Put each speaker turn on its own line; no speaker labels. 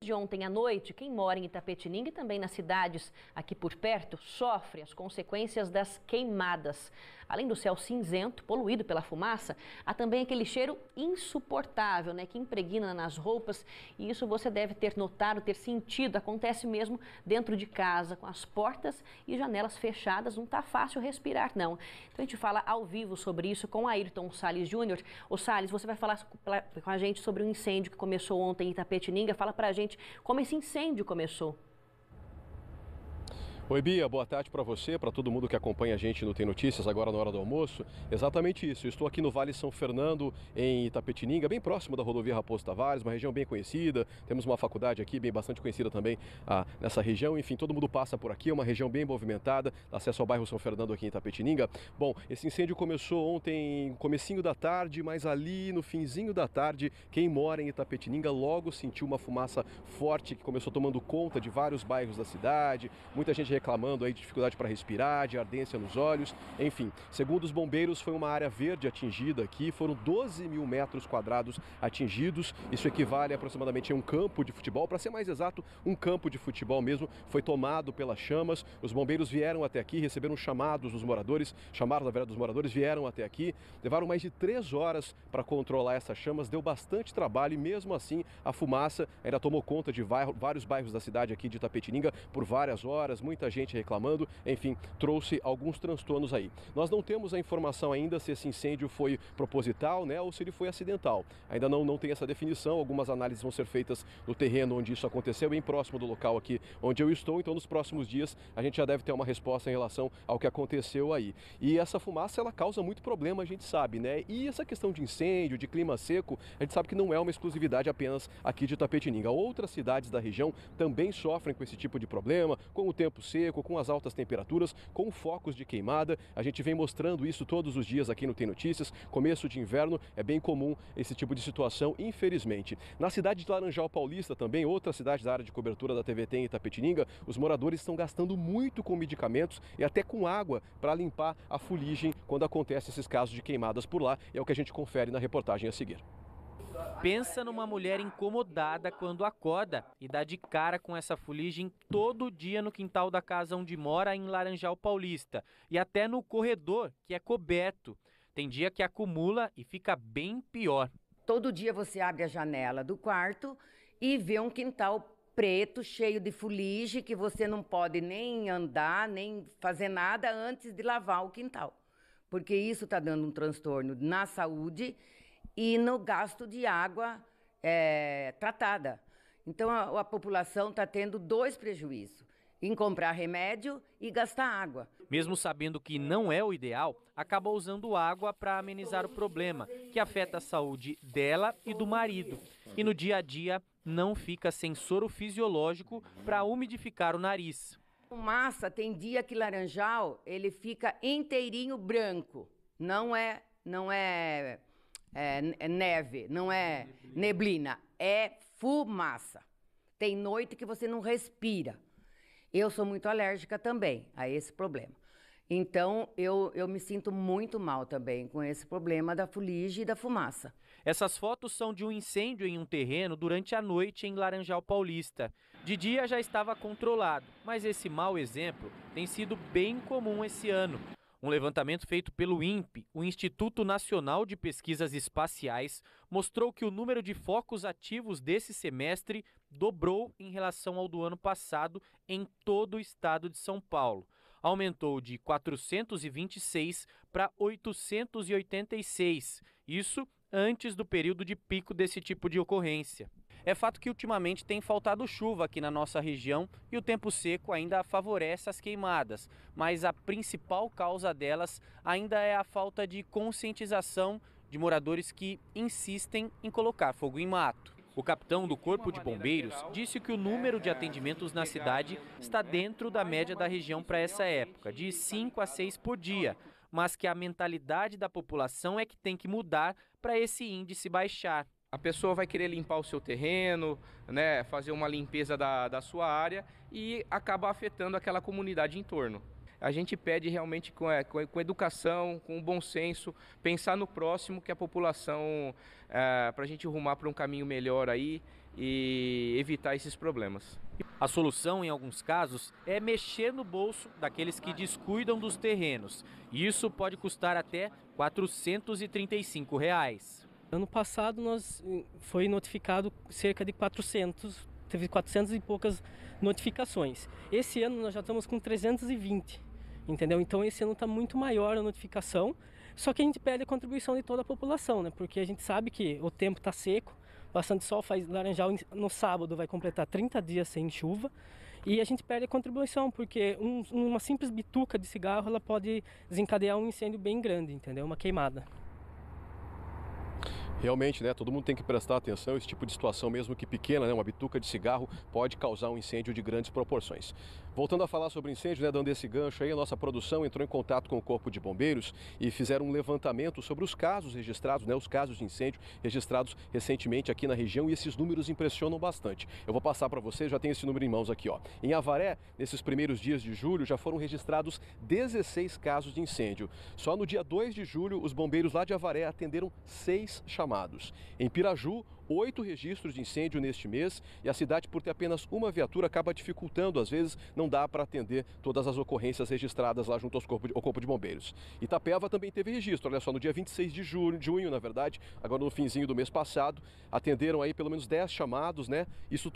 De ontem à noite, quem mora em Itapetininga e também nas cidades aqui por perto sofre as consequências das queimadas. Além do céu cinzento, poluído pela fumaça, há também aquele cheiro insuportável, que impregna nas roupas. E isso você deve ter notado, ter sentido. Acontece mesmo dentro de casa, com as portas e janelas fechadas. Não está fácil respirar, não. Então a gente fala ao vivo sobre isso com Ayrton Salles Júnior. Ô Salles, você vai falar com a gente sobre o incêndio que começou ontem em Itapetininga. Fala pra gente como esse incêndio começou.
Oi, Bia, boa tarde para você, para todo mundo que acompanha a gente no Tem Notícias agora na hora do almoço. Exatamente isso, eu estou aqui no Vale São Fernando, em Itapetininga, bem próximo da rodovia Raposo Tavares, uma região bem conhecida. Temos uma faculdade aqui, bastante conhecida também nessa região. Enfim, todo mundo passa por aqui, é uma região bem movimentada, acesso ao bairro São Fernando aqui em Itapetininga. Bom, esse incêndio começou ontem, comecinho da tarde, mas ali no finzinho da tarde, quem mora em Itapetininga logo sentiu uma fumaça forte que começou tomando conta de vários bairros da cidade. Muita gente reclamando aí de dificuldade para respirar, de ardência nos olhos, enfim. Segundo os bombeiros, foi uma área verde atingida aqui, foram 12 mil metros quadrados atingidos, isso equivale aproximadamente a um campo de futebol, para ser mais exato, um campo de futebol mesmo, foi tomado pelas chamas. Os bombeiros vieram até aqui, receberam chamados dos moradores, chamaram na verdade dos moradores, vieram até aqui, levaram mais de 3 horas para controlar essas chamas, deu bastante trabalho e mesmo assim a fumaça ainda tomou conta de vários bairros da cidade aqui de Itapetininga por várias horas, muita gente reclamando, enfim, trouxe alguns transtornos aí. Nós não temos a informação ainda se esse incêndio foi proposital, ou se ele foi acidental. Ainda não tem essa definição, algumas análises vão ser feitas no terreno onde isso aconteceu, bem próximo do local aqui onde eu estou, então nos próximos dias a gente já deve ter uma resposta em relação ao que aconteceu aí. E essa fumaça, ela causa muito problema, a gente sabe, E essa questão de incêndio, de clima seco, a gente sabe que não é uma exclusividade apenas aqui de Itapetininga. Outras cidades da região também sofrem com esse tipo de problema, com o tempo seco, com as altas temperaturas, com focos de queimada. A gente vem mostrando isso todos os dias aqui no Tem Notícias. Começo de inverno é bem comum esse tipo de situação, infelizmente. Na cidade de Laranjal Paulista também, outra cidade da área de cobertura da TVT em Itapetininga, os moradores estão gastando muito com medicamentos e até com água para limpar a fuligem quando acontecem esses casos de queimadas por lá. É o que a gente confere na reportagem a seguir.
Pensa numa mulher incomodada quando acorda e dá de cara com essa fuligem todo dia no quintal da casa onde mora em Laranjal Paulista e até no corredor, que é coberto. Tem dia que acumula e fica bem pior.
Todo dia você abre a janela do quarto e vê um quintal preto, cheio de fuligem, que você não pode nem andar, nem fazer nada antes de lavar o quintal. Porque isso está dando um transtorno na saúde e no gasto de água tratada. Então a população está tendo 2 prejuízos, em comprar remédio e gastar água.
Mesmo sabendo que não é o ideal, acaba usando água para amenizar o problema, que afeta a saúde dela e do marido. E no dia a dia não fica sem soro fisiológico para umidificar o nariz.
Fumaça, tem dia que Laranjal ele fica inteirinho branco, não é neve, não é neblina, é fumaça. Tem noite que você não respira. Eu sou muito alérgica também a esse problema. Então, eu me sinto muito mal também com esse problema da fuligem e da fumaça.
Essas fotos são de um incêndio em um terreno durante a noite em Laranjal Paulista. De dia já estava controlado, mas esse mau exemplo tem sido bem comum esse ano. Um levantamento feito pelo INPE, o Instituto Nacional de Pesquisas Espaciais, mostrou que o número de focos ativos desse semestre dobrou em relação ao do ano passado em todo o estado de São Paulo. Aumentou de 426 para 886, isso antes do período de pico desse tipo de ocorrência. É fato que ultimamente tem faltado chuva aqui na nossa região e o tempo seco ainda favorece as queimadas, mas a principal causa delas ainda é a falta de conscientização de moradores que insistem em colocar fogo em mato. O capitão do Corpo de Bombeiros disse que o número de atendimentos na cidade está dentro da média da região para essa época, de 5 a 6 por dia, mas que a mentalidade da população é que tem que mudar para esse índice baixar.
A pessoa vai querer limpar o seu terreno, fazer uma limpeza da sua área e acaba afetando aquela comunidade em torno. A gente pede realmente com educação, com bom senso, pensar no próximo, que a população, para a gente rumar para um caminho melhor aí e evitar esses problemas.
A solução, em alguns casos, é mexer no bolso daqueles que descuidam dos terrenos. Isso pode custar até R$ 435.
Ano passado foi notificado cerca de 400, teve 400 e poucas notificações. Esse ano nós já estamos com 320, entendeu? Então esse ano está muito maior a notificação, só que a gente pede a contribuição de toda a população, né? Porque a gente sabe que o tempo está seco, bastante sol, Laranjal no sábado vai completar 30 dias sem chuva, e a gente pede a contribuição, porque uma simples bituca de cigarro ela pode desencadear um incêndio bem grande, entendeu? Uma queimada.
Realmente, né? Todo mundo tem que prestar atenção. Esse tipo de situação, mesmo que pequena, né? Uma bituca de cigarro pode causar um incêndio de grandes proporções. Voltando a falar sobre incêndio, né? Dando esse gancho aí, a nossa produção entrou em contato com o Corpo de Bombeiros e fizeram um levantamento sobre os casos registrados, né? Os casos de incêndio registrados recentemente aqui na região, e esses números impressionam bastante. Eu vou passar para vocês, já tem esse número em mãos aqui, ó. Em Avaré, nesses primeiros dias de julho, já foram registrados 16 casos de incêndio. Só no dia 2 de julho, os bombeiros lá de Avaré atenderam 6 chamados. Em Piraju, 8 registros de incêndio neste mês, e a cidade, por ter apenas uma viatura, acaba dificultando, às vezes não dá para atender todas as ocorrências registradas lá junto ao Corpo de Bombeiros. Itapeva também teve registro, olha só, no dia 26 de junho, na verdade, agora no finzinho do mês passado, atenderam aí pelo menos 10 chamados, né? Isso